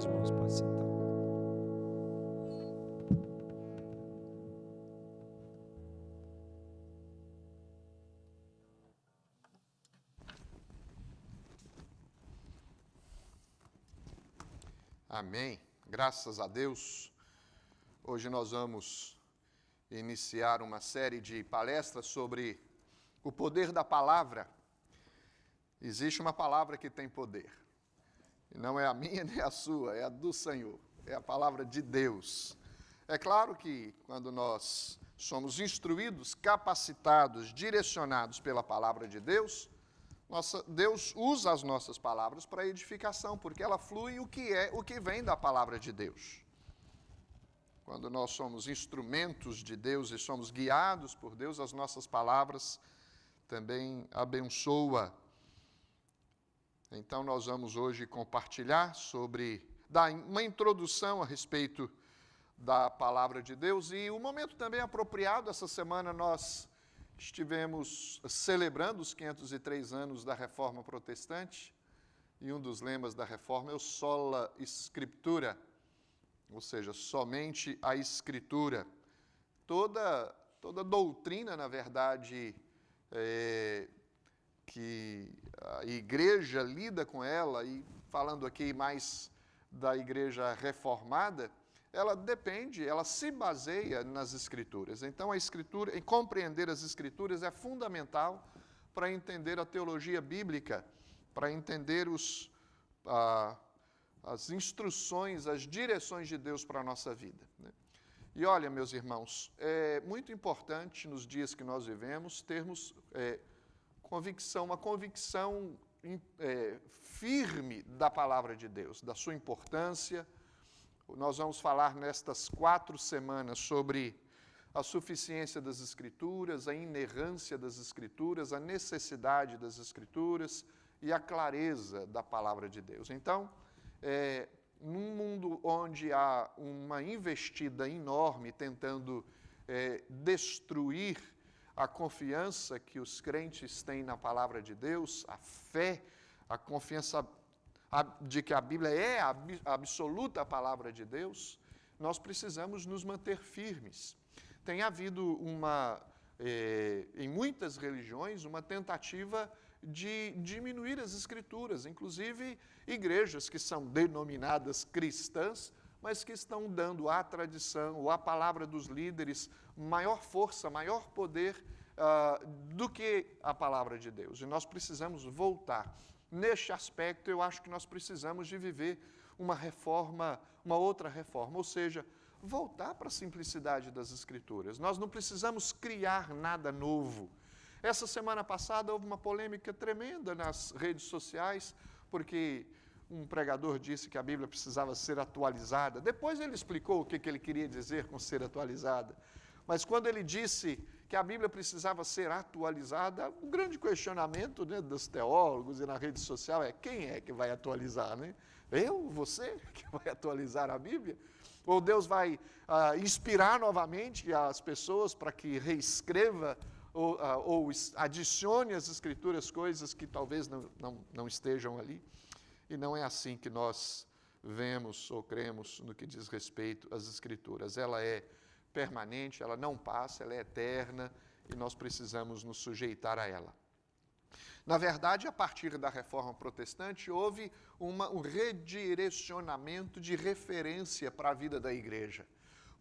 Meus irmãos, podem sentar. Amém. Graças a Deus. Hoje nós vamos iniciar uma série de palestras sobre o poder da palavra. Existe uma palavra que tem poder. E não é a minha nem a sua, é a do Senhor. É a palavra de Deus. É claro que quando nós somos instruídos, capacitados, direcionados pela palavra de Deus, Deus usa as nossas palavras para edificação, porque ela flui o que vem da palavra de Deus. Quando nós somos instrumentos de Deus e somos guiados por Deus, as nossas palavras também abençoam. Então nós vamos hoje compartilhar dar uma introdução a respeito da palavra de Deus, e o momento também apropriado. Essa semana nós estivemos celebrando os 503 anos da Reforma Protestante, e um dos lemas da Reforma é o sola scriptura, ou seja, somente a Escritura. Toda doutrina, na verdade, que a igreja lida com ela, e falando aqui mais da igreja reformada, ela se baseia nas Escrituras. Então, a Escritura, compreender as Escrituras é fundamental para entender a teologia bíblica, para entender as instruções, as direções de Deus para a nossa vida, né? E olha, meus irmãos, é muito importante nos dias que nós vivemos termos uma convicção firme da palavra de Deus, da sua importância. Nós vamos falar nestas 4 semanas sobre a suficiência das Escrituras, a inerrância das Escrituras, a necessidade das Escrituras e a clareza da palavra de Deus. Então, num mundo onde há uma investida enorme tentando destruir a confiança que os crentes têm na palavra de Deus, a fé, a confiança de que a Bíblia é a absoluta palavra de Deus, nós precisamos nos manter firmes. Tem havido em muitas religiões, uma tentativa de diminuir as Escrituras, inclusive igrejas que são denominadas cristãs, mas que estão dando à tradição ou à palavra dos líderes maior força, maior poder do que a palavra de Deus. E nós precisamos voltar. Neste aspecto, eu acho que nós precisamos de viver uma outra reforma, ou seja, voltar para a simplicidade das Escrituras. Nós não precisamos criar nada novo. Essa semana passada houve uma polêmica tremenda nas redes sociais, porque um pregador disse que a Bíblia precisava ser atualizada. Depois ele explicou o que ele queria dizer com ser atualizada. Mas quando ele disse que a Bíblia precisava ser atualizada, o grande questionamento, né, dos teólogos e na rede social é: quem é que vai atualizar? Né? Eu? Você? Que vai atualizar a Bíblia? Ou Deus vai inspirar novamente as pessoas para que reescreva ou adicione às Escrituras coisas que talvez não estejam ali? E não é assim que nós vemos ou cremos no que diz respeito às Escrituras. Ela é permanente, ela não passa, ela é eterna, e nós precisamos nos sujeitar a ela. Na verdade, a partir da Reforma Protestante, houve um redirecionamento de referência para a vida da igreja.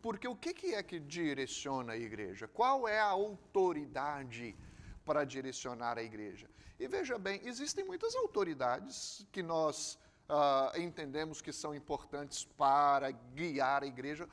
Porque o que é que direciona a igreja? Qual é a autoridade para direcionar a igreja? E veja bem, existem muitas autoridades que nós entendemos que são importantes para guiar a igreja.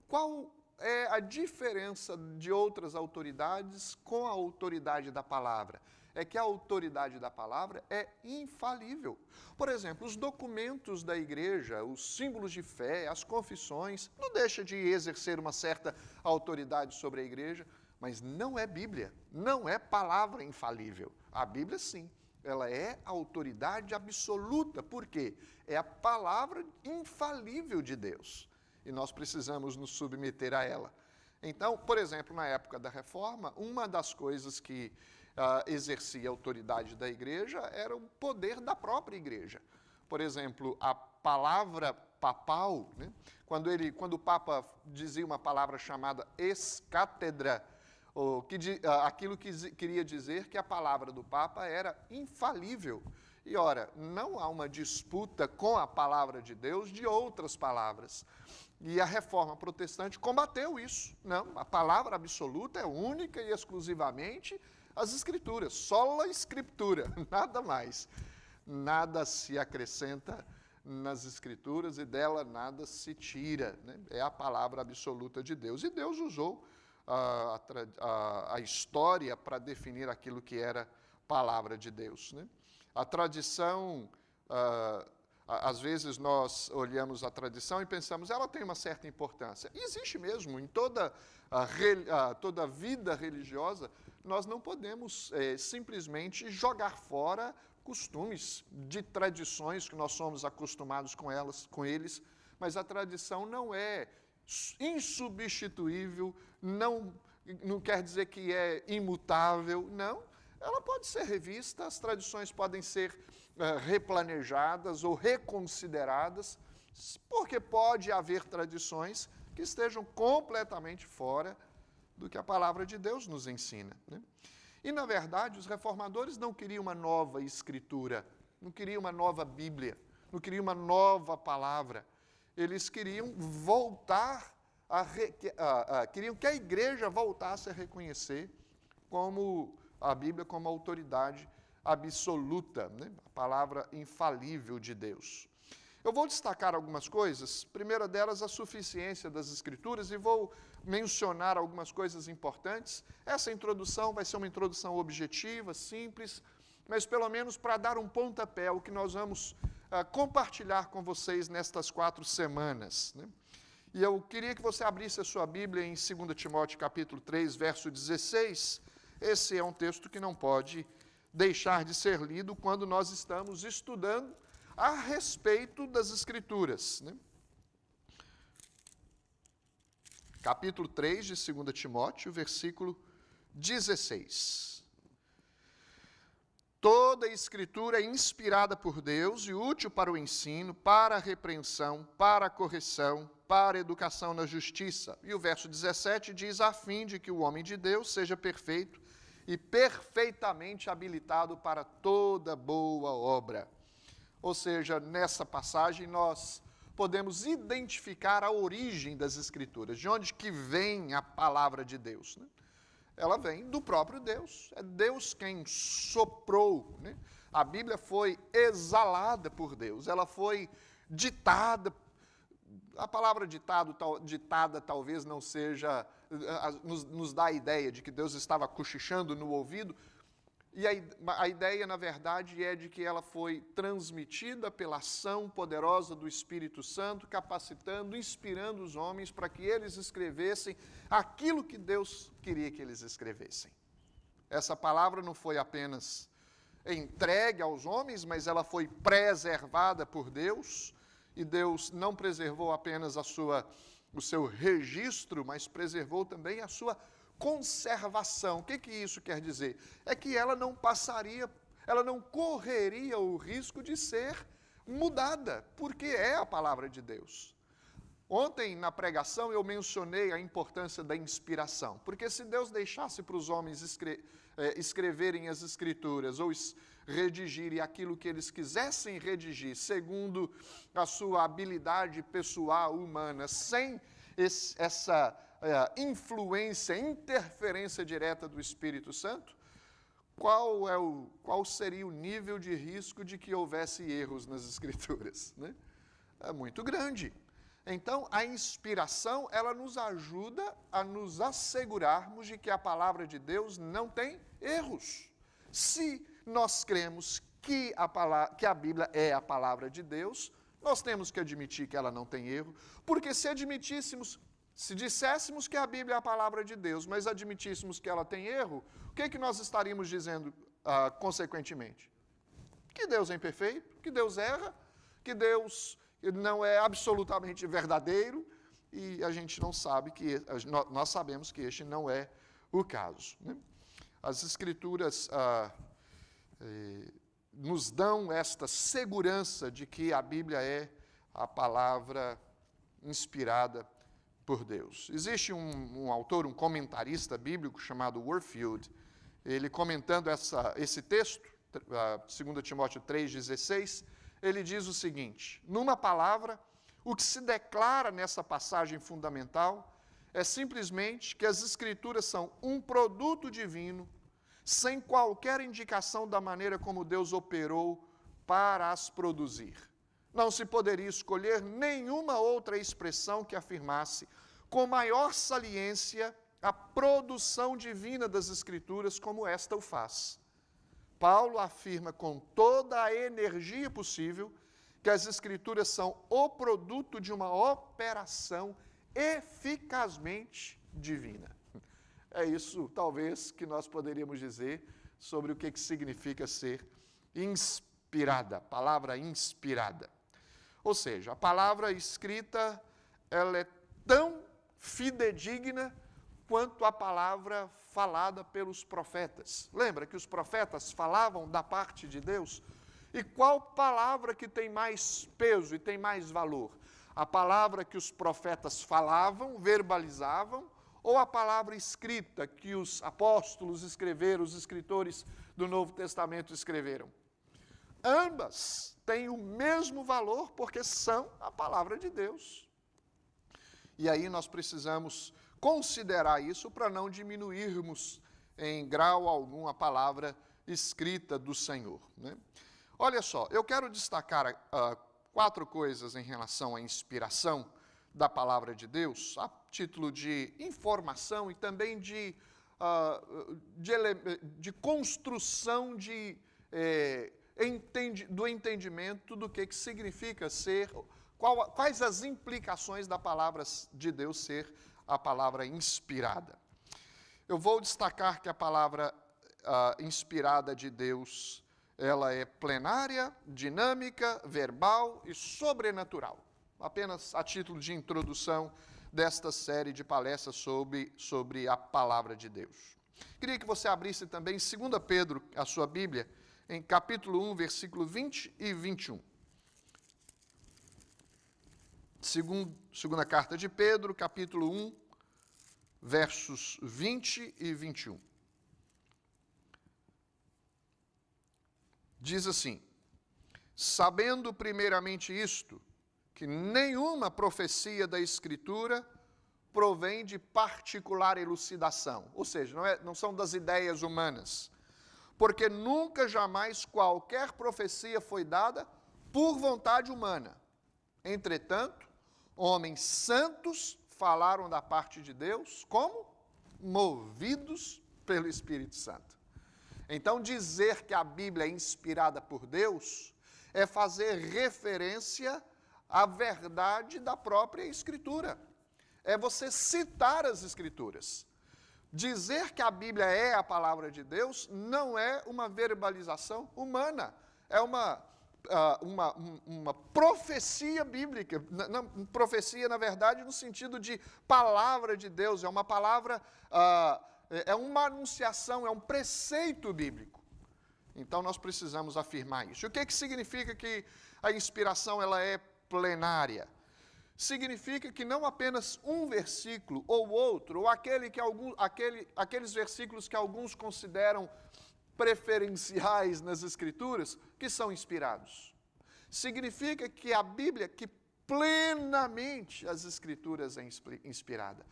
Qual é a diferença de outras autoridades com a autoridade da palavra? É que a autoridade da palavra é infalível. Por exemplo, os documentos da igreja, os símbolos de fé, as confissões, não deixa de exercer uma certa autoridade sobre a igreja, mas não é Bíblia, não é palavra infalível. A Bíblia, sim, ela é a autoridade absoluta. Por quê? É a palavra infalível de Deus. E nós precisamos nos submeter a ela. Então, por exemplo, na época da Reforma, uma das coisas que exercia a autoridade da igreja era o poder da própria igreja. por exemplo, a palavra papal, né? Quando o Papa dizia uma palavra chamada ex-cátedra, aquilo que queria dizer que a palavra do Papa era infalível. E, ora, não há uma disputa com a palavra de Deus de outras palavras. E a Reforma Protestante combateu isso. Não, a palavra absoluta é única e exclusivamente as Escrituras, sola Escritura, nada mais. Nada se acrescenta nas Escrituras e dela nada se tira, né? É a palavra absoluta de Deus. E Deus usou a história para definir aquilo que era palavra de Deus, né? A tradição, às vezes nós olhamos a tradição e pensamos, ela tem uma certa importância. E existe mesmo, em toda a vida religiosa, nós não podemos simplesmente jogar fora costumes de tradições que nós somos acostumados com eles, mas a tradição não é insubstituível, não quer dizer que é imutável, não. Ela pode ser revista, as tradições podem ser replanejadas ou reconsideradas, porque pode haver tradições que estejam completamente fora do que a palavra de Deus nos ensina, né? E, na verdade, os reformadores não queriam uma nova escritura, não queriam uma nova Bíblia, não queriam uma nova palavra. Eles queriam voltar queriam que a igreja voltasse a reconhecer a Bíblia como a autoridade absoluta, né? A palavra infalível de Deus. Eu vou destacar algumas coisas, primeira delas a suficiência das Escrituras, e vou mencionar algumas coisas importantes. Essa introdução vai ser uma introdução objetiva, simples, mas pelo menos para dar um pontapé, o que nós vamos compartilhar com vocês nestas 4 semanas, né? E eu queria que você abrisse a sua Bíblia em 2 Timóteo capítulo 3, verso 16. Esse é um texto que não pode deixar de ser lido quando nós estamos estudando a respeito das Escrituras, né? Capítulo 3 de 2 Timóteo, versículo 16. Toda a Escritura é inspirada por Deus e útil para o ensino, para a repreensão, para a correção, para a educação na justiça. E o verso 17 diz, a fim de que o homem de Deus seja perfeito e perfeitamente habilitado para toda boa obra. Ou seja, nessa passagem nós podemos identificar a origem das Escrituras, de onde que vem a palavra de Deus, né? Ela vem do próprio Deus, é Deus quem soprou, né? A Bíblia foi exalada por Deus, ela foi ditada. A palavra ditada talvez não seja, nos dá a ideia de que Deus estava cochichando no ouvido, e a ideia, na verdade, é de que ela foi transmitida pela ação poderosa do Espírito Santo, capacitando, inspirando os homens para que eles escrevessem aquilo que Deus queria que eles escrevessem. Essa palavra não foi apenas entregue aos homens, mas ela foi preservada por Deus, e Deus não preservou apenas o seu registro, mas preservou também a sua conservação. O que isso quer dizer? É que ela não correria o risco de ser mudada, porque é a palavra de Deus. Ontem, na pregação, eu mencionei a importância da inspiração, porque se Deus deixasse para os homens escreverem as Escrituras, ou redigirem aquilo que eles quisessem redigir, segundo a sua habilidade pessoal, humana, sem essa influência, interferência direta do Espírito Santo, qual seria o nível de risco de que houvesse erros nas Escrituras, né? É muito grande. Então, a inspiração, ela nos ajuda a nos assegurarmos de que a palavra de Deus não tem erros. Se nós cremos que a Bíblia é a palavra de Deus, nós temos que admitir que ela não tem erro, porque se disséssemos que a Bíblia é a palavra de Deus, mas admitíssemos que ela tem erro, o que nós estaríamos dizendo consequentemente? Que Deus é imperfeito, que Deus erra, que Deus não é absolutamente verdadeiro, e a gente não sabe nós sabemos que este não é o caso, né? As Escrituras nos dão esta segurança de que a Bíblia é a palavra inspirada por Deus. Existe um autor, um comentarista bíblico chamado Warfield, ele comentando esse texto, 2 Timóteo 3,16, ele diz o seguinte: numa palavra, o que se declara nessa passagem fundamental é simplesmente que as Escrituras são um produto divino, sem qualquer indicação da maneira como Deus operou para as produzir. Não se poderia escolher nenhuma outra expressão que afirmasse com maior saliência a produção divina das Escrituras como esta o faz. Paulo afirma com toda a energia possível que as Escrituras são o produto de uma operação eficazmente divina. É isso, talvez, que nós poderíamos dizer sobre o que significa ser inspirada, a palavra inspirada. Ou seja, a palavra escrita, ela é tão fidedigna quanto a palavra falada pelos profetas. Lembra que os profetas falavam da parte de Deus? E qual palavra que tem mais peso e tem mais valor? A palavra que os profetas falavam, verbalizavam, ou a palavra escrita que os apóstolos escreveram, os escritores do Novo Testamento escreveram? Ambas têm o mesmo valor porque são a palavra de Deus. E aí nós precisamos considerar isso para não diminuirmos em grau algum a palavra escrita do Senhor, né? Olha só, eu quero destacar 4 coisas em relação à inspiração da palavra de Deus, a título de informação e também de construção do entendimento do que significa ser, quais as implicações da palavra de Deus ser a palavra inspirada. Eu vou destacar que a palavra inspirada de Deus, ela é plenária, dinâmica, verbal e sobrenatural. Apenas a título de introdução desta série de palestras sobre a palavra de Deus. Queria que você abrisse também 2 Pedro, a sua Bíblia, em capítulo 1, versículo 20 e 21. Segunda carta de Pedro, capítulo 1, versos 20 e 21. Diz assim: sabendo primeiramente isto, que nenhuma profecia da Escritura provém de particular elucidação, ou seja, não são das ideias humanas, porque nunca jamais qualquer profecia foi dada por vontade humana. Entretanto, homens santos falaram da parte de Deus como? Movidos pelo Espírito Santo. Então, dizer que a Bíblia é inspirada por Deus é fazer referência à verdade da própria Escritura. É você citar as Escrituras. Dizer que a Bíblia é a palavra de Deus não é uma verbalização humana, é uma profecia bíblica. Profecia, na verdade, no sentido de palavra de Deus, é uma palavra, é uma anunciação, é um preceito bíblico. Então, nós precisamos afirmar isso. O que significa que a inspiração ela é plenária? Significa que não apenas um versículo ou outro, ou aqueles versículos que alguns consideram preferenciais nas Escrituras, que são inspirados. Significa que a Bíblia, que plenamente as Escrituras é inspirada.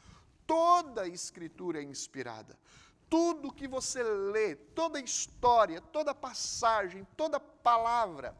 Toda a Escritura é inspirada. Tudo que você lê, toda história, toda passagem, toda palavra.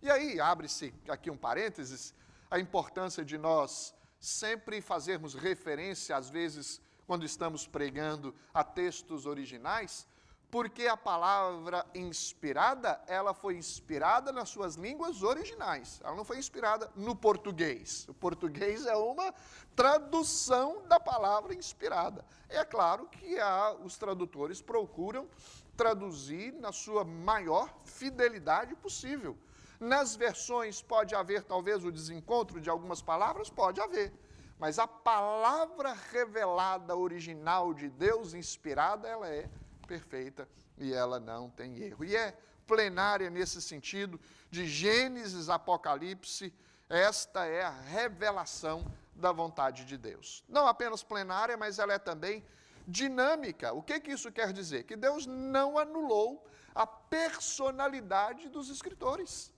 E aí, abre-se aqui um parênteses, a importância de nós sempre fazermos referência, às vezes, quando estamos pregando a textos originais, porque a palavra inspirada, ela foi inspirada nas suas línguas originais. Ela não foi inspirada no português. O português é uma tradução da palavra inspirada. É claro que os tradutores procuram traduzir na sua maior fidelidade possível. Nas versões pode haver talvez o desencontro de algumas palavras? Pode haver. Mas a palavra revelada original de Deus, inspirada, ela é perfeita e ela não tem erro. E é plenária nesse sentido, de Gênesis a Apocalipse, esta é a revelação da vontade de Deus. Não apenas plenária, mas ela é também dinâmica. O que isso quer dizer? Que Deus não anulou a personalidade dos escritores.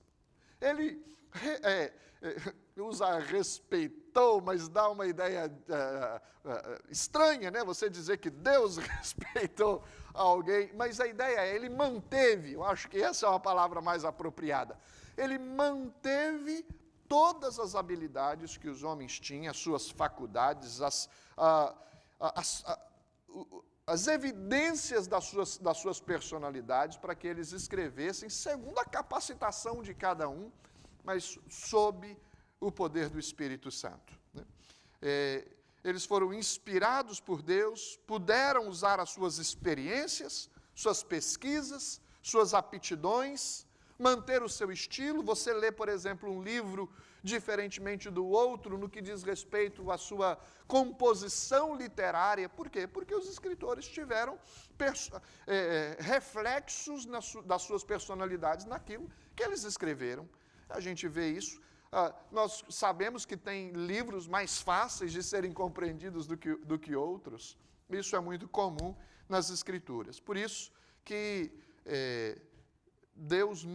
Ele usa respeitou, mas dá uma ideia estranha, né? Você dizer que Deus respeitou alguém, mas a ideia é, ele manteve, eu acho que essa é uma palavra mais apropriada, ele manteve todas as habilidades que os homens tinham, as suas faculdades, as evidências das suas personalidades, para que eles escrevessem segundo a capacitação de cada um, mas sob o poder do Espírito Santo. Eles foram inspirados por Deus, puderam usar as suas experiências, suas pesquisas, suas aptidões, manter o seu estilo. Você lê, por exemplo, um livro diferentemente do outro no que diz respeito à sua composição literária. Por quê? Porque os escritores tiveram reflexos das suas personalidades naquilo que eles escreveram. A gente vê isso. Nós sabemos que tem livros mais fáceis de serem compreendidos do que outros. Isso é muito comum nas Escrituras. Por isso que Deus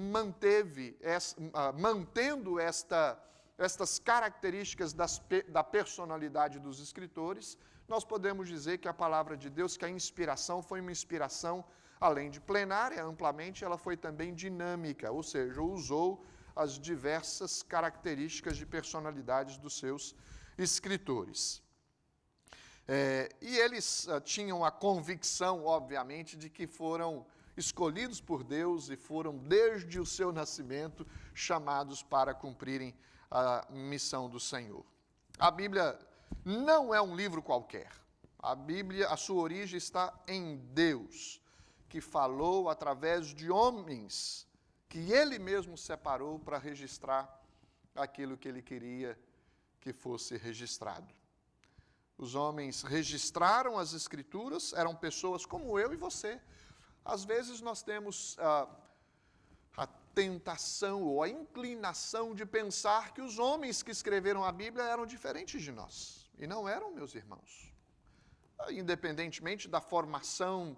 mantendo estas características da personalidade dos escritores, nós podemos dizer que a palavra de Deus, que a inspiração foi uma inspiração, além de plenária, amplamente, ela foi também dinâmica, ou seja, usou as diversas características de personalidades dos seus escritores. E eles tinham a convicção, obviamente, de que foram escolhidos por Deus e foram, desde o seu nascimento, chamados para cumprirem a missão do Senhor. A Bíblia não é um livro qualquer. A Bíblia, a sua origem está em Deus, que falou através de homens que Ele mesmo separou para registrar aquilo que Ele queria que fosse registrado. Os homens registraram as Escrituras, eram pessoas como eu e você. Às vezes nós temos a tentação ou a inclinação de pensar que os homens que escreveram a Bíblia eram diferentes de nós. E não eram, meus irmãos. Independentemente da formação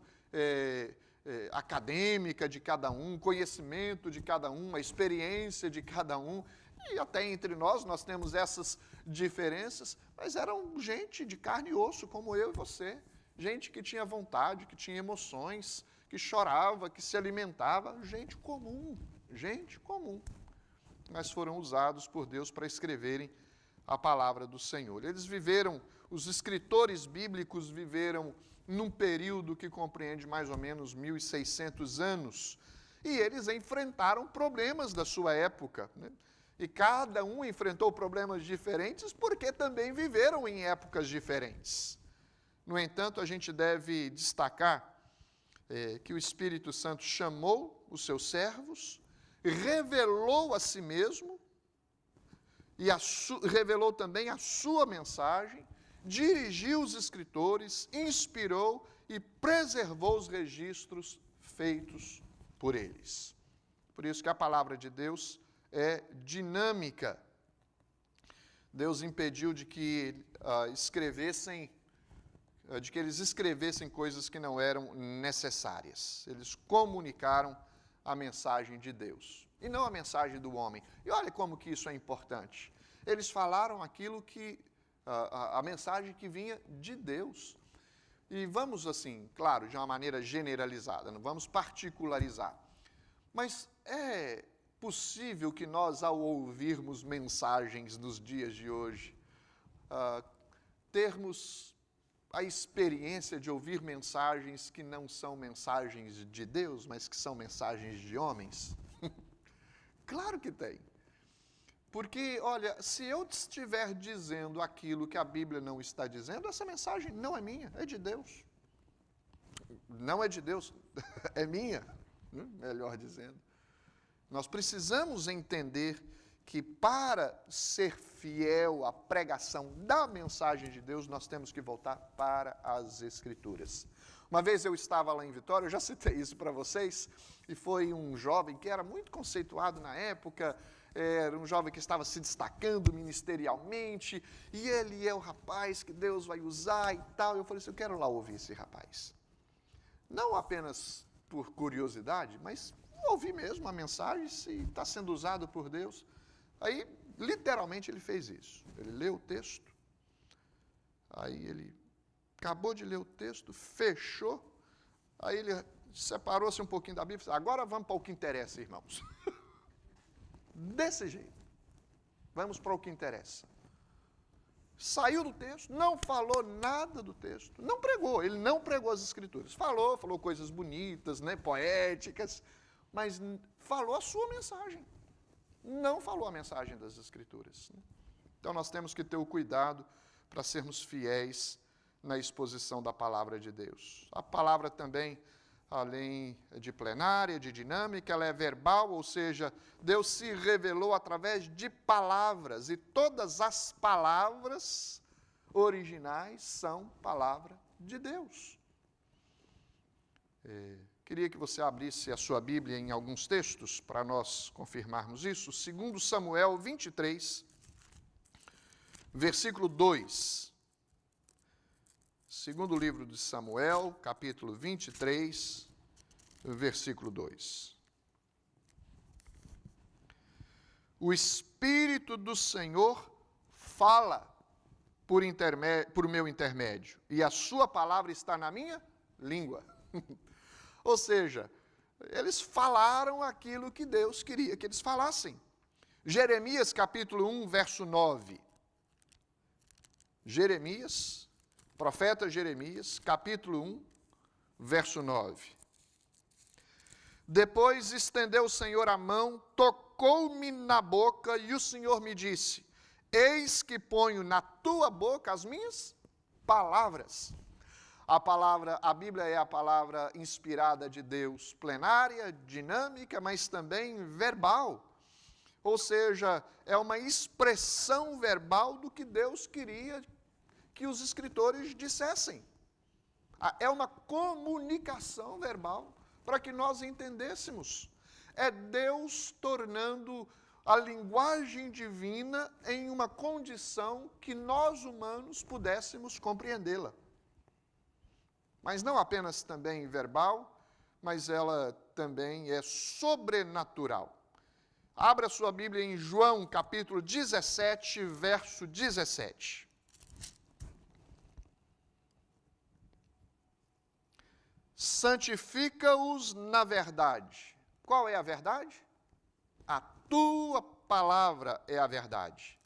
acadêmica de cada um, conhecimento de cada um, a experiência de cada um, e até entre nós temos essas diferenças, mas eram gente de carne e osso, como eu e você, gente que tinha vontade, que tinha emoções, que chorava, que se alimentava, gente comum, mas foram usados por Deus para escreverem a palavra do Senhor. Eles viveram, os escritores bíblicos viveram num período que compreende mais ou menos 1.600 anos, e eles enfrentaram problemas da sua época, né? E cada um enfrentou problemas diferentes porque também viveram em épocas diferentes. No entanto, a gente deve destacar que o Espírito Santo chamou os seus servos, revelou a si mesmo, e revelou também a sua mensagem, dirigiu os escritores, inspirou e preservou os registros feitos por eles. Por isso que a palavra de Deus é dinâmica. Deus impediu de que eles escrevessem coisas que não eram necessárias. Eles comunicaram a mensagem de Deus, e não a mensagem do homem. E olha como que isso é importante. Eles falaram aquilo que a mensagem que vinha de Deus. E vamos assim, claro, de uma maneira generalizada, não vamos particularizar. Mas é possível que nós, ao ouvirmos mensagens nos dias de hoje, termos a experiência de ouvir mensagens que não são mensagens de Deus, mas que são mensagens de homens? Claro que tem. Porque, olha, se eu estiver dizendo aquilo que a Bíblia não está dizendo, essa mensagem não é minha, é de Deus. Não é de Deus, é minha, melhor dizendo. Nós precisamos entender que para ser fiel à pregação da mensagem de Deus, nós temos que voltar para as Escrituras. Uma vez eu estava lá em Vitória, eu já citei isso para vocês, e foi um jovem que era muito conceituado na época, era um jovem que estava se destacando ministerialmente, e ele é o rapaz que Deus vai usar e tal. Eu falei assim, eu quero lá ouvir esse rapaz. Não apenas por curiosidade, mas ouvir mesmo a mensagem, se está sendo usado por Deus. Aí, literalmente, ele fez isso. Ele leu o texto, aí ele acabou de ler o texto, fechou, aí ele separou-se um pouquinho da Bíblia e disse, agora vamos para o que interessa, irmãos. Desse jeito. Vamos para o que interessa. Saiu do texto, não falou nada do texto, não pregou, ele não pregou as Escrituras. Falou coisas bonitas, né, poéticas, mas falou a sua mensagem. Não falou a mensagem das Escrituras. Então nós temos que ter o cuidado para sermos fiéis na exposição da palavra de Deus. A palavra também, além de plenária, de dinâmica, ela é verbal, ou seja, Deus se revelou através de palavras, e todas as palavras originais são palavra de Deus. Queria que você abrisse a sua Bíblia em alguns textos, para nós confirmarmos isso. 2 Samuel 23, versículo 2. Segundo livro de Samuel, capítulo 23, versículo 2. O Espírito do Senhor fala por meu intermédio, e a sua palavra está na minha língua. Ou seja, eles falaram aquilo que Deus queria que eles falassem. Jeremias, capítulo 1, verso 9. Profeta Jeremias, capítulo 1, verso 9. Depois estendeu o Senhor a mão, tocou-me na boca, e o Senhor me disse, eis que ponho na tua boca as minhas palavras. A Bíblia é a palavra inspirada de Deus, plenária, dinâmica, mas também verbal. Ou seja, é uma expressão verbal do que Deus queria que os escritores dissessem. É uma comunicação verbal para que nós entendêssemos. É Deus tornando a linguagem divina em uma condição que nós humanos pudéssemos compreendê-la. Mas não apenas também verbal, mas ela também é sobrenatural. Abra sua Bíblia em João, capítulo 17, verso 17. Santifica-os na verdade. Qual é a verdade? A tua palavra é a verdade.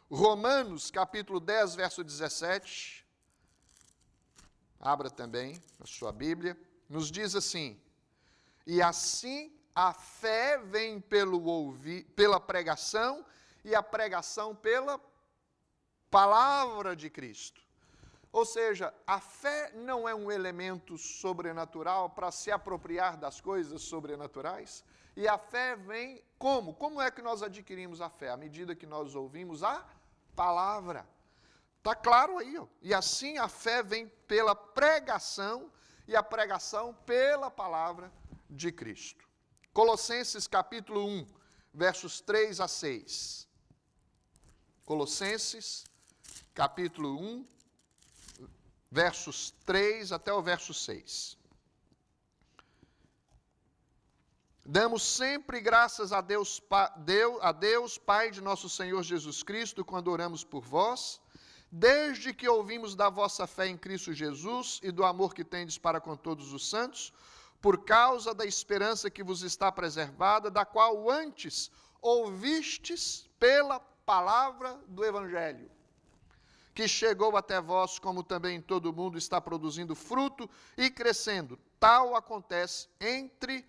Romanos, capítulo 10, verso 17. Abra também a sua Bíblia. Nos diz assim, e assim a fé vem pela pregação, e a pregação pela palavra de Cristo. Ou seja, a fé não é um elemento sobrenatural para se apropriar das coisas sobrenaturais. E a fé vem como? Como é que nós adquirimos a fé? À medida que nós ouvimos a palavra. Está claro aí, ó. E assim a fé vem pela pregação, e a pregação pela palavra de Cristo. Colossenses capítulo 1, versos 3 a 6. Colossenses capítulo 1, versos 3 até o verso 6. Damos sempre graças a Deus, Pai de nosso Senhor Jesus Cristo, quando oramos por vós, desde que ouvimos da vossa fé em Cristo Jesus e do amor que tendes para com todos os santos, por causa da esperança que vos está preservada, da qual antes ouvistes pela palavra do Evangelho, que chegou até vós, como também todo mundo está produzindo fruto e crescendo. Tal acontece entre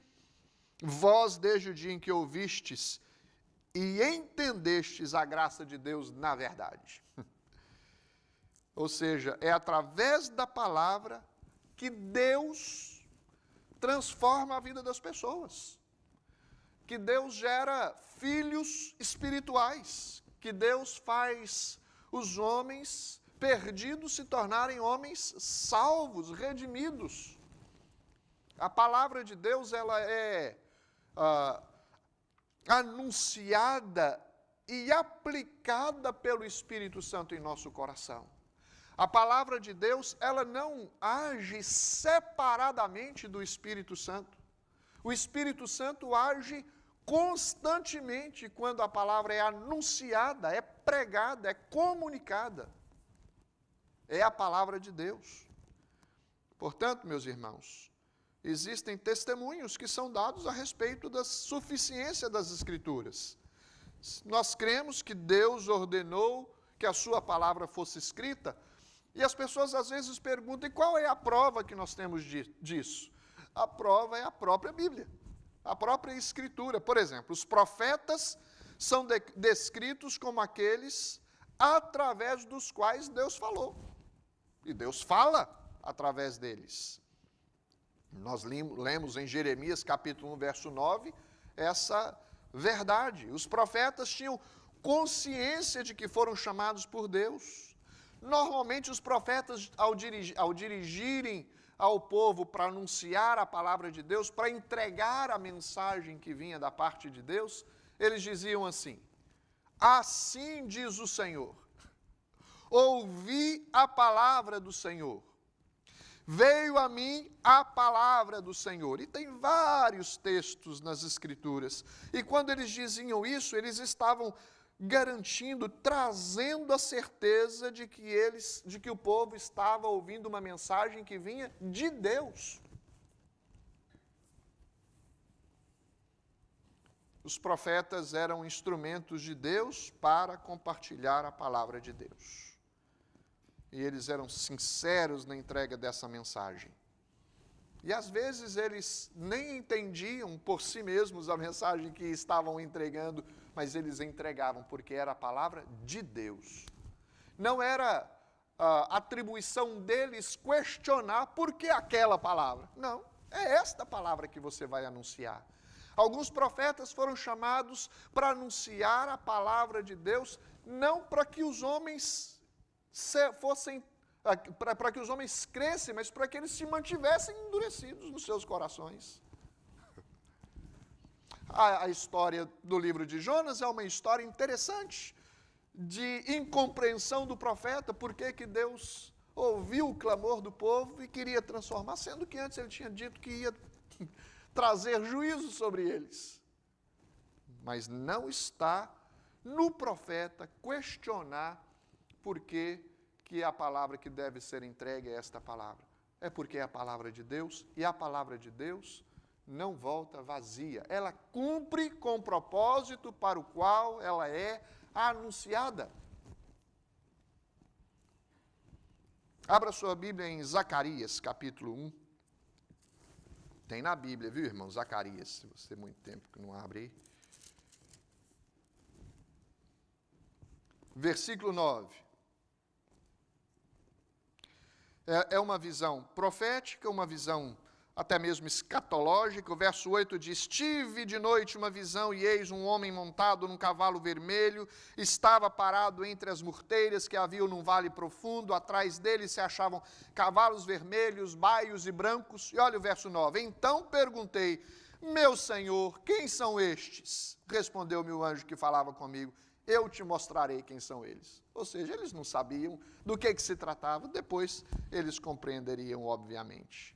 vós desde o dia em que ouvistes e entendestes a graça de Deus na verdade. Ou seja, é através da palavra que Deus transforma a vida das pessoas, que Deus gera filhos espirituais, que Deus faz os homens perdidos se tornarem homens salvos, redimidos. A palavra de Deus, ela é anunciada e aplicada pelo Espírito Santo em nosso coração. A palavra de Deus, ela não age separadamente do Espírito Santo. O Espírito Santo age constantemente quando a palavra é anunciada, é pregada, é comunicada. É a palavra de Deus. Portanto, meus irmãos, existem testemunhos que são dados a respeito da suficiência das Escrituras. Nós cremos que Deus ordenou que a sua palavra fosse escrita, e as pessoas às vezes perguntam, e qual é a prova que nós temos disso? A prova é a própria Bíblia, a própria Escritura. Por exemplo, os profetas são descritos como aqueles através dos quais Deus falou. E Deus fala através deles. Nós lemos em Jeremias capítulo 1, verso 9, essa verdade. Os profetas tinham consciência de que foram chamados por Deus. Normalmente os profetas, ao dirigirem ao povo para anunciar a palavra de Deus, para entregar a mensagem que vinha da parte de Deus, eles diziam assim: assim diz o Senhor, ouvi a palavra do Senhor, veio a mim a palavra do Senhor. E tem vários textos nas Escrituras. E quando eles diziam isso, eles estavam garantindo, trazendo a certeza de que o povo estava ouvindo uma mensagem que vinha de Deus. Os profetas eram instrumentos de Deus para compartilhar a palavra de Deus. E eles eram sinceros na entrega dessa mensagem. E às vezes eles nem entendiam por si mesmos a mensagem que estavam entregando, mas eles entregavam porque era a palavra de Deus. Não era atribuição deles questionar por que aquela palavra. Não, é esta palavra que você vai anunciar. Alguns profetas foram chamados para anunciar a palavra de Deus, não para que os homens para que os homens crescem, mas para que eles se mantivessem endurecidos nos seus corações. A história do livro de Jonas é uma história interessante, de incompreensão do profeta, porque que Deus ouviu o clamor do povo e queria transformar, sendo que antes ele tinha dito que ia trazer juízo sobre eles. Mas não está no profeta questionar por que a palavra que deve ser entregue é esta palavra. É porque é a palavra de Deus, e a palavra de Deus não volta vazia. Ela cumpre com o propósito para o qual ela é anunciada. Abra sua Bíblia em Zacarias, capítulo 1. Tem na Bíblia, viu, irmão? Zacarias, se você tem muito tempo que não abre aí. Versículo 9. É uma visão profética, uma visão até mesmo escatológica. O verso 8 diz: tive de noite uma visão, e eis um homem montado num cavalo vermelho, estava parado entre as murteiras que haviam num vale profundo, atrás dele se achavam cavalos vermelhos, baios e brancos. E olha o verso 9, então perguntei, meu Senhor, quem são estes? Respondeu-me o anjo que falava comigo, eu te mostrarei quem são eles. Ou seja, eles não sabiam do que se tratava, depois eles compreenderiam, obviamente.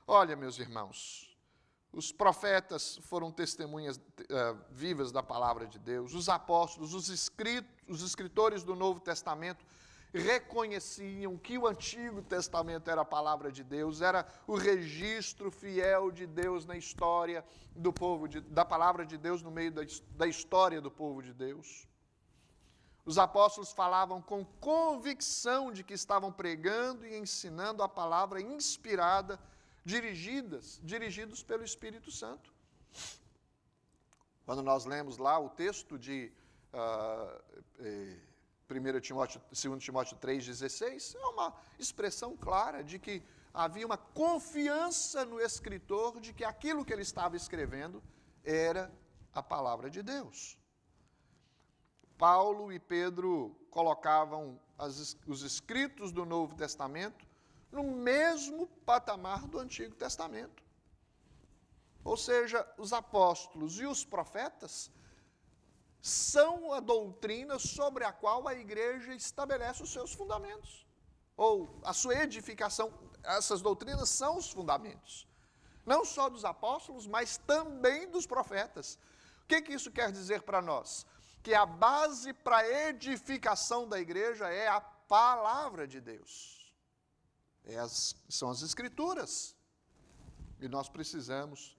Olha, meus irmãos, os profetas foram testemunhas vivas da palavra de Deus, os apóstolos, os escritores do Novo Testamento reconheciam que o Antigo Testamento era a palavra de Deus, era o registro fiel de Deus na história do povo, da palavra de Deus no meio da história do povo de Deus. Os apóstolos falavam com convicção de que estavam pregando e ensinando a palavra inspirada, dirigidos pelo Espírito Santo. Quando nós lemos lá o texto de 2 Timóteo 3,16, é uma expressão clara de que havia uma confiança no escritor de que aquilo que ele estava escrevendo era a palavra de Deus. Paulo e Pedro colocavam os escritos do Novo Testamento no mesmo patamar do Antigo Testamento. ou seja, os apóstolos e os profetas, são a doutrina sobre a qual a igreja estabelece os seus fundamentos, ou a sua edificação. Essas doutrinas são os fundamentos, não só dos apóstolos, mas também dos profetas. O que isso quer dizer para nós? Que a base para a edificação da igreja é a palavra de Deus. São as Escrituras. E nós precisamos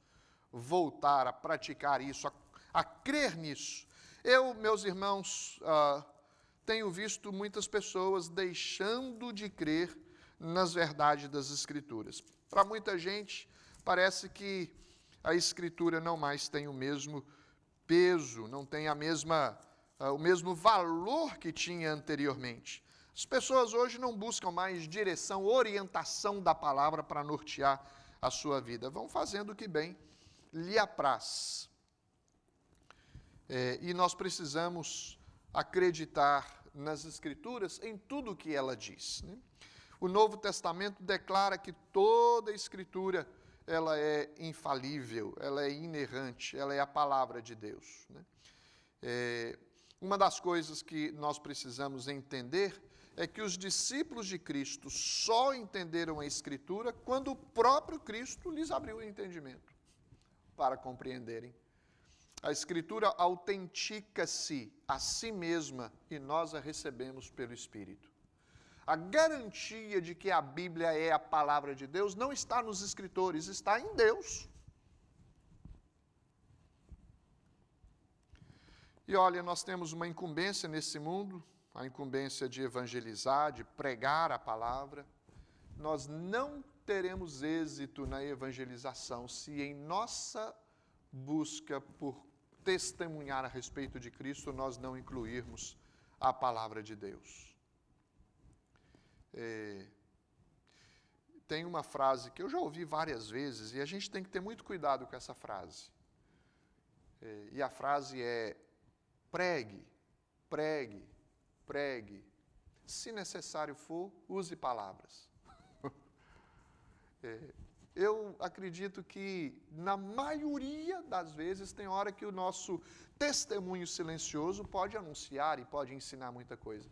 voltar a praticar isso, a crer nisso. Eu, meus irmãos, tenho visto muitas pessoas deixando de crer nas verdades das Escrituras. Para muita gente, parece que a Escritura não mais tem o mesmo peso, não tem o mesmo valor que tinha anteriormente. As pessoas hoje não buscam mais direção, orientação da palavra para nortear a sua vida. Vão fazendo o que bem lhe apraz. E nós precisamos acreditar nas Escrituras em tudo o que ela diz, né? O Novo Testamento declara que toda a Escritura ela é infalível, ela é inerrante, ela é a palavra de Deus, né? Uma das coisas que nós precisamos entender é que os discípulos de Cristo só entenderam a Escritura quando o próprio Cristo lhes abriu o entendimento para compreenderem. A Escritura autentica-se a si mesma e nós a recebemos pelo Espírito. A garantia de que a Bíblia é a palavra de Deus não está nos escritores, está em Deus. E olha, nós temos uma incumbência nesse mundo, a incumbência de evangelizar, de pregar a palavra. Nós não teremos êxito na evangelização se em nossa busca por testemunhar a respeito de Cristo nós não incluirmos a palavra de Deus. Tem uma frase que eu já ouvi várias vezes e a gente tem que ter muito cuidado com essa frase. E a frase é: pregue, pregue, pregue. Se necessário for, use palavras. Eu acredito que, na maioria das vezes, tem hora que o nosso testemunho silencioso pode anunciar e pode ensinar muita coisa.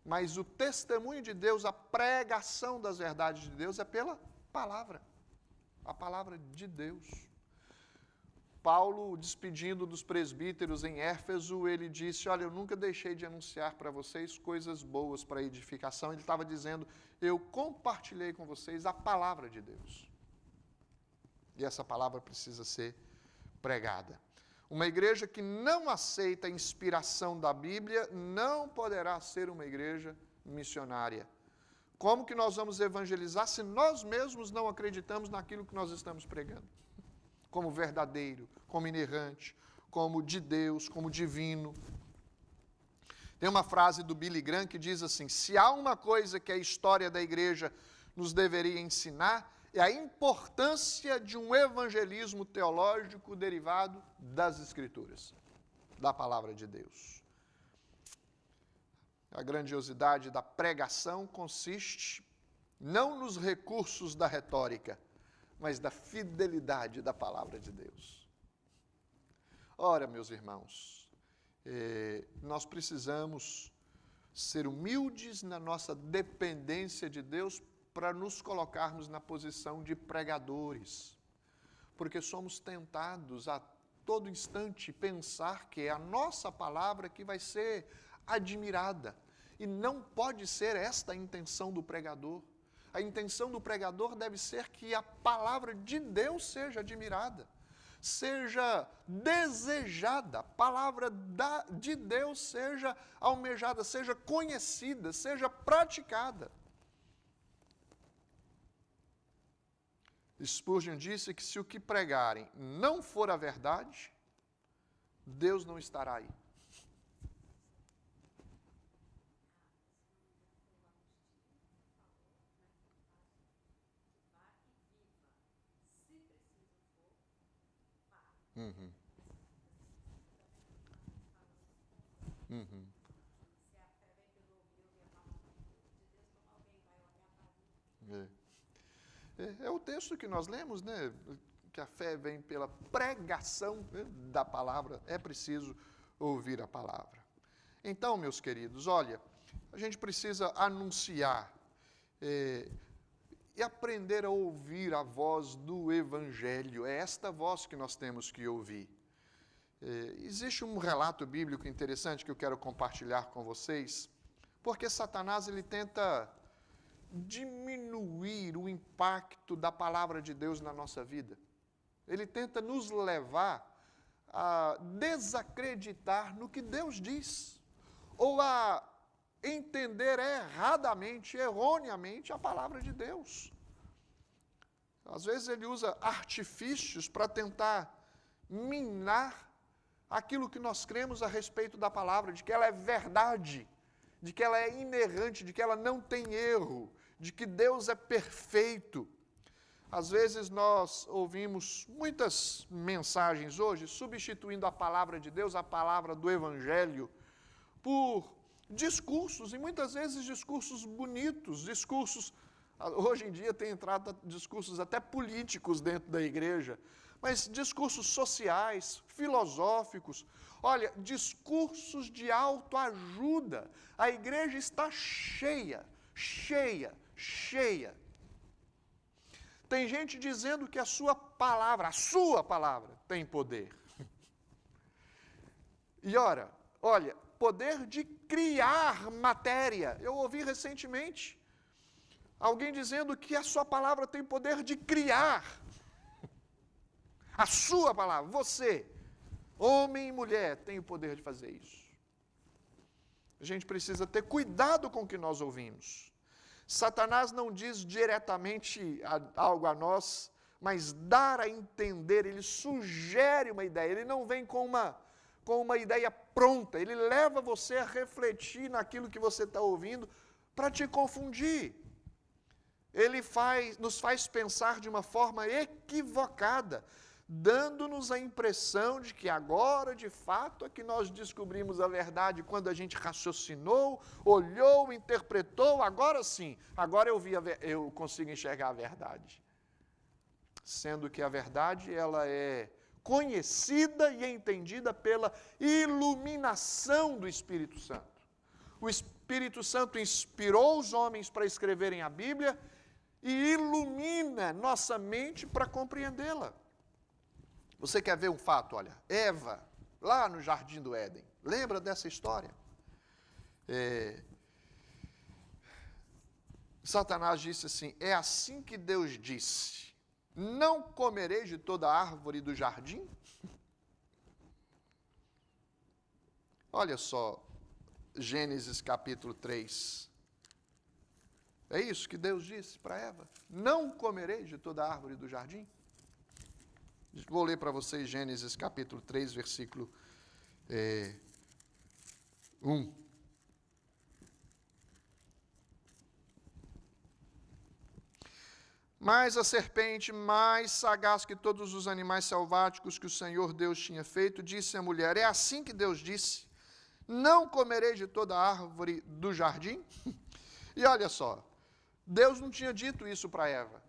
Mas o testemunho de Deus, a pregação das verdades de Deus é pela palavra. A palavra de Deus. Paulo, despedindo dos presbíteros em Éfeso, ele disse: olha, eu nunca deixei de anunciar para vocês coisas boas para edificação. Ele estava dizendo: eu compartilhei com vocês a palavra de Deus. E essa palavra precisa ser pregada. Uma igreja que não aceita a inspiração da Bíblia não poderá ser uma igreja missionária. Como que nós vamos evangelizar se nós mesmos não acreditamos naquilo que nós estamos pregando? Como verdadeiro, como inerrante, como de Deus, como divino. Tem uma frase do Billy Graham que diz assim: se há uma coisa que a história da igreja nos deveria ensinar, é a importância de um evangelismo teológico derivado das Escrituras, da palavra de Deus. A grandiosidade da pregação consiste não nos recursos da retórica, mas da fidelidade da palavra de Deus. Ora, meus irmãos, nós precisamos ser humildes na nossa dependência de Deus para nos colocarmos na posição de pregadores, porque somos tentados a todo instante pensar que é a nossa palavra que vai ser admirada, e não pode ser esta a intenção do pregador. A intenção do pregador deve ser que a palavra de Deus seja admirada, seja desejada, a palavra de Deus seja almejada, seja conhecida, seja praticada. Spurgeon disse que se o que pregarem não for a verdade, Deus não estará aí. Uhum. Uhum. É o texto que nós lemos, né? que a fé vem pela pregação, né, da palavra, é preciso ouvir a palavra. Então, meus queridos, olha, a gente precisa anunciar e aprender a ouvir a voz do Evangelho. É esta voz que nós temos que ouvir. Existe um relato bíblico interessante que eu quero compartilhar com vocês, porque Satanás ele tenta diminuir o impacto da palavra de Deus na nossa vida. Ele tenta nos levar a desacreditar no que Deus diz, ou a entender erradamente, erroneamente a palavra de Deus. Às vezes ele usa artifícios para tentar minar aquilo que nós cremos a respeito da palavra, de que ela é verdade, de que ela é inerrante, de que ela não tem erro, de que Deus é perfeito. Às vezes nós ouvimos muitas mensagens hoje substituindo a palavra de Deus, a palavra do Evangelho, por discursos, e muitas vezes discursos bonitos, discursos, hoje em dia tem entrado discursos até políticos dentro da igreja, mas discursos sociais, filosóficos, olha, discursos de autoajuda. A igreja está cheia. Tem gente dizendo que a sua palavra tem poder. E olha, poder de criar matéria. Eu ouvi recentemente alguém dizendo que a sua palavra tem poder de criar. A sua palavra, você, homem e mulher, tem o poder de fazer isso. A gente precisa ter cuidado com o que nós ouvimos. Satanás não diz diretamente algo a nós, mas dar a entender, ele sugere uma ideia, ele não vem com uma ideia pronta, ele leva você a refletir naquilo que você está ouvindo para te confundir. Ele nos faz pensar de uma forma equivocada, dando-nos a impressão de que agora, de fato, é que nós descobrimos a verdade quando a gente raciocinou, olhou, interpretou, agora sim, agora eu consigo enxergar a verdade. Sendo que a verdade, ela é conhecida e entendida pela iluminação do Espírito Santo. O Espírito Santo inspirou os homens para escreverem a Bíblia e ilumina nossa mente para compreendê-la. Você quer ver um fato? Olha, Eva, lá no Jardim do Éden, lembra dessa história? Satanás disse assim, é assim que Deus disse, não comereis de toda árvore do jardim? Olha só, Gênesis capítulo 3. É isso que Deus disse para Eva, não comereis de toda árvore do jardim? Vou ler para vocês Gênesis capítulo 3, versículo 1. Mas a serpente, mais sagaz que todos os animais selváticos que o Senhor Deus tinha feito, disse à mulher, é assim que Deus disse, não comereis de toda árvore do jardim? E olha só, Deus não tinha dito isso para Eva.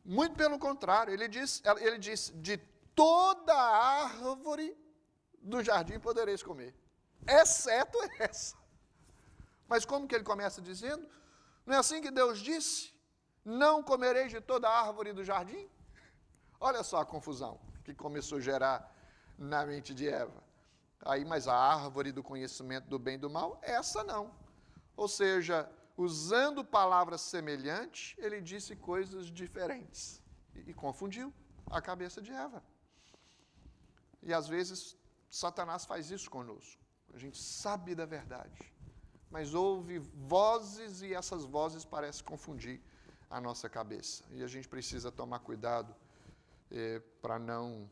Muito pelo contrário, ele disse, de toda árvore do jardim podereis comer, exceto essa. Mas como que ele começa dizendo? Não é assim que Deus disse? Não comereis de toda árvore do jardim? Olha só a confusão que começou a gerar na mente de Eva. Aí, mas a árvore do conhecimento do bem e do mal, essa não. Ou seja, usando palavras semelhantes, ele disse coisas diferentes. E confundiu a cabeça de Eva. E às vezes, Satanás faz isso conosco. A gente sabe da verdade, mas ouve vozes e essas vozes parecem confundir a nossa cabeça. E a gente precisa tomar cuidado para não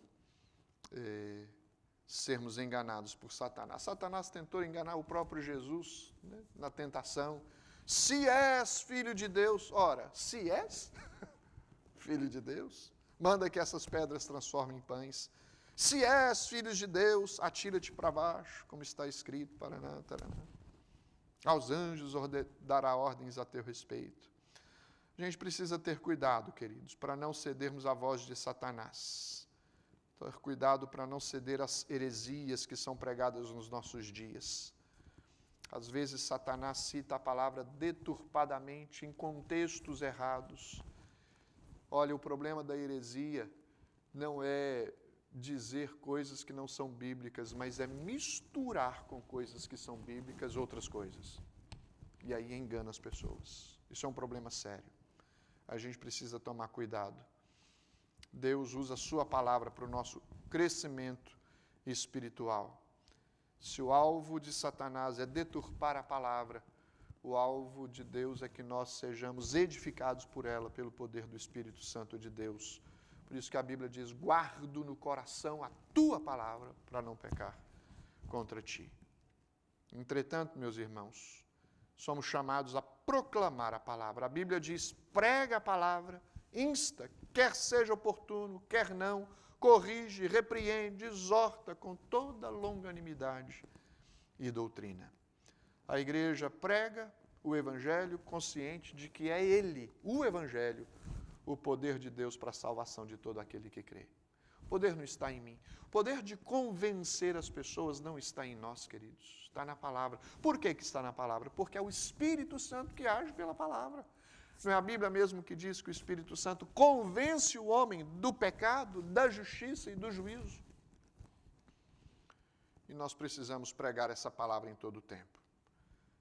sermos enganados por Satanás. Satanás tentou enganar o próprio Jesus, né, na tentação. Se és filho de Deus, ora, se és filho de Deus, manda que essas pedras transformem em pães. Se és filho de Deus, atira-te para baixo, como está escrito, paraná, taraná. Aos anjos dará ordens a teu respeito. A gente precisa ter cuidado, queridos, para não cedermos à voz de Satanás. Ter cuidado para não ceder às heresias que são pregadas nos nossos dias. Às vezes, Satanás cita a palavra deturpadamente, em contextos errados. Olha, o problema da heresia não é dizer coisas que não são bíblicas, mas é misturar com coisas que são bíblicas outras coisas. E aí engana as pessoas. Isso é um problema sério. A gente precisa tomar cuidado. Deus usa a sua palavra para o nosso crescimento espiritual. Se o alvo de Satanás é deturpar a palavra, o alvo de Deus é que nós sejamos edificados por ela, pelo poder do Espírito Santo de Deus. Por isso que a Bíblia diz, guardo no coração a tua palavra, para não pecar contra ti. Entretanto, meus irmãos, somos chamados a proclamar a palavra. A Bíblia diz, prega a palavra, insta, quer seja oportuno, quer não, corrige, repreende, exorta com toda longanimidade e doutrina. A igreja prega o Evangelho consciente de que é ele, o Evangelho, o poder de Deus para a salvação de todo aquele que crê. O poder não está em mim. O poder de convencer as pessoas não está em nós, queridos. Está na palavra. Por que está na palavra? Porque é o Espírito Santo que age pela palavra. Não é a Bíblia mesmo que diz que o Espírito Santo convence o homem do pecado, da justiça e do juízo? E nós precisamos pregar essa palavra em todo o tempo.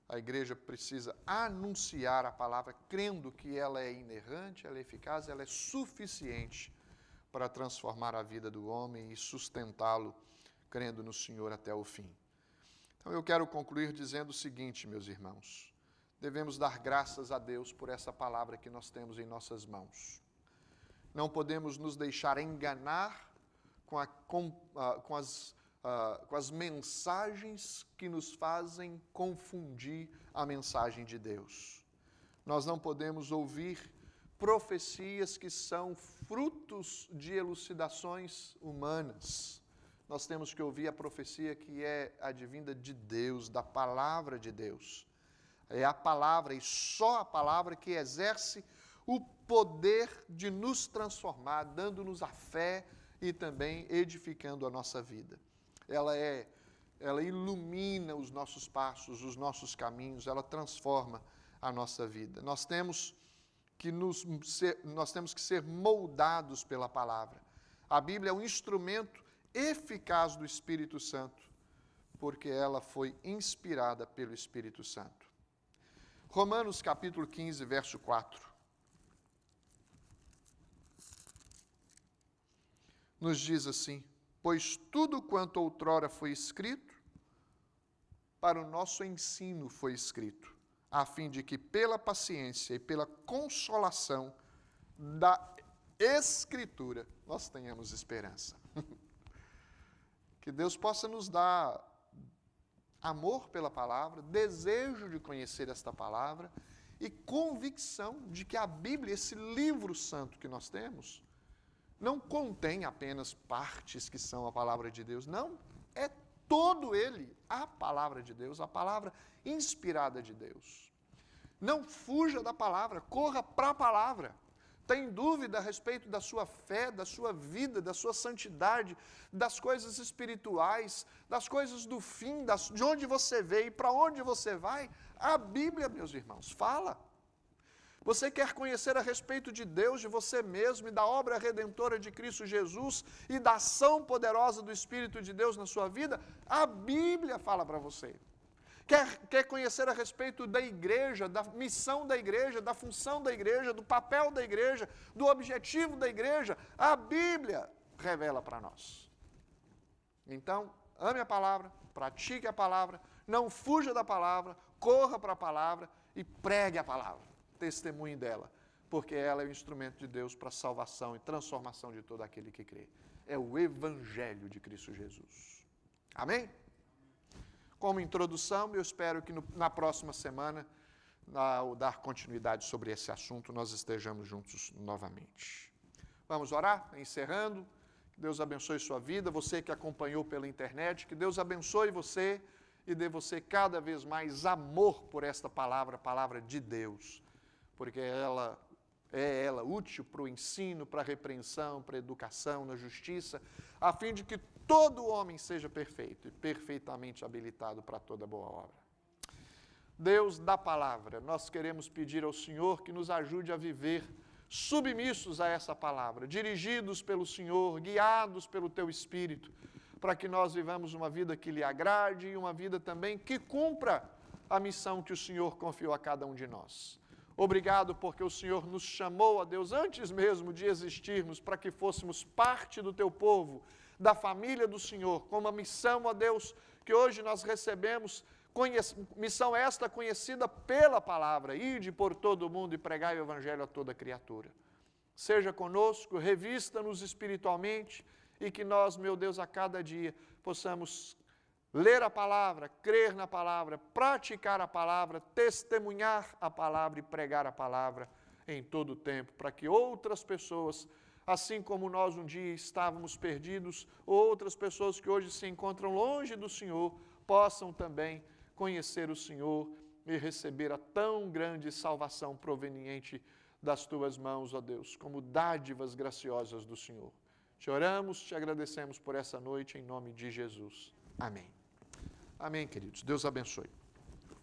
A igreja precisa anunciar a palavra, crendo que ela é inerrante, ela é eficaz, ela é suficiente para transformar a vida do homem e sustentá-lo, crendo no Senhor até o fim. Então eu quero concluir dizendo o seguinte, meus irmãos. Devemos dar graças a Deus por essa palavra que nós temos em nossas mãos. Não podemos nos deixar enganar com as mensagens que nos fazem confundir a mensagem de Deus. Nós não podemos ouvir profecias que são frutos de elucidações humanas. Nós temos que ouvir a profecia que é advinda de Deus, da palavra de Deus. É a palavra e só a palavra que exerce o poder de nos transformar, dando-nos a fé e também edificando a nossa vida. Ela ilumina os nossos passos, os nossos caminhos, ela transforma a nossa vida. Nós temos que ser moldados pela palavra. A Bíblia é um instrumento eficaz do Espírito Santo, porque ela foi inspirada pelo Espírito Santo. Romanos capítulo 15, verso 4. Nos diz assim, pois tudo quanto outrora foi escrito, para o nosso ensino foi escrito, a fim de que pela paciência e pela consolação da Escritura nós tenhamos esperança. Que Deus possa nos dar amor pela palavra, desejo de conhecer esta palavra e convicção de que a Bíblia, esse livro santo que nós temos, não contém apenas partes que são a palavra de Deus, não, é todo ele a palavra de Deus, a palavra inspirada de Deus. Não fuja da palavra, corra para a palavra. Tem dúvida a respeito da sua fé, da sua vida, da sua santidade, das coisas espirituais, das coisas do fim, de onde você veio e para onde você vai? A Bíblia, meus irmãos, fala. Você quer conhecer a respeito de Deus, de você mesmo e da obra redentora de Cristo Jesus e da ação poderosa do Espírito de Deus na sua vida? A Bíblia fala para você. Quer conhecer a respeito da igreja, da missão da igreja, da função da igreja, do papel da igreja, do objetivo da igreja? A Bíblia revela para nós. Então, ame a palavra, pratique a palavra, não fuja da palavra, corra para a palavra e pregue a palavra, testemunhe dela, porque ela é o instrumento de Deus para a salvação e transformação de todo aquele que crê. É o Evangelho de Cristo Jesus. Amém? Como introdução, eu espero que na próxima semana, ao dar continuidade sobre esse assunto, nós estejamos juntos novamente. Vamos orar? Encerrando. Que Deus abençoe sua vida, você que acompanhou pela internet, que Deus abençoe você e dê você cada vez mais amor por esta palavra, a palavra de Deus, porque ela é ela útil para o ensino, para a repreensão, para a educação, na justiça, a fim de que todo homem seja perfeito e perfeitamente habilitado para toda boa obra. Deus da palavra, nós queremos pedir ao Senhor que nos ajude a viver submissos a essa palavra, dirigidos pelo Senhor, guiados pelo Teu Espírito, para que nós vivamos uma vida que lhe agrade e uma vida também que cumpra a missão que o Senhor confiou a cada um de nós. Obrigado porque o Senhor nos chamou, a Deus, antes mesmo de existirmos, para que fôssemos parte do Teu povo, da família do Senhor, com uma missão, a Deus, que hoje nós recebemos, missão esta conhecida pela palavra, ide por todo o mundo e pregai o Evangelho a toda criatura. Seja conosco, revista-nos espiritualmente e que nós, meu Deus, a cada dia possamos ler a palavra, crer na palavra, praticar a palavra, testemunhar a palavra e pregar a palavra em todo o tempo, para que outras pessoas, assim como nós um dia estávamos perdidos, outras pessoas que hoje se encontram longe do Senhor, possam também conhecer o Senhor e receber a tão grande salvação proveniente das Tuas mãos, ó Deus, como dádivas graciosas do Senhor. Te oramos, te agradecemos por essa noite, em nome de Jesus. Amém. Amém, queridos. Deus abençoe.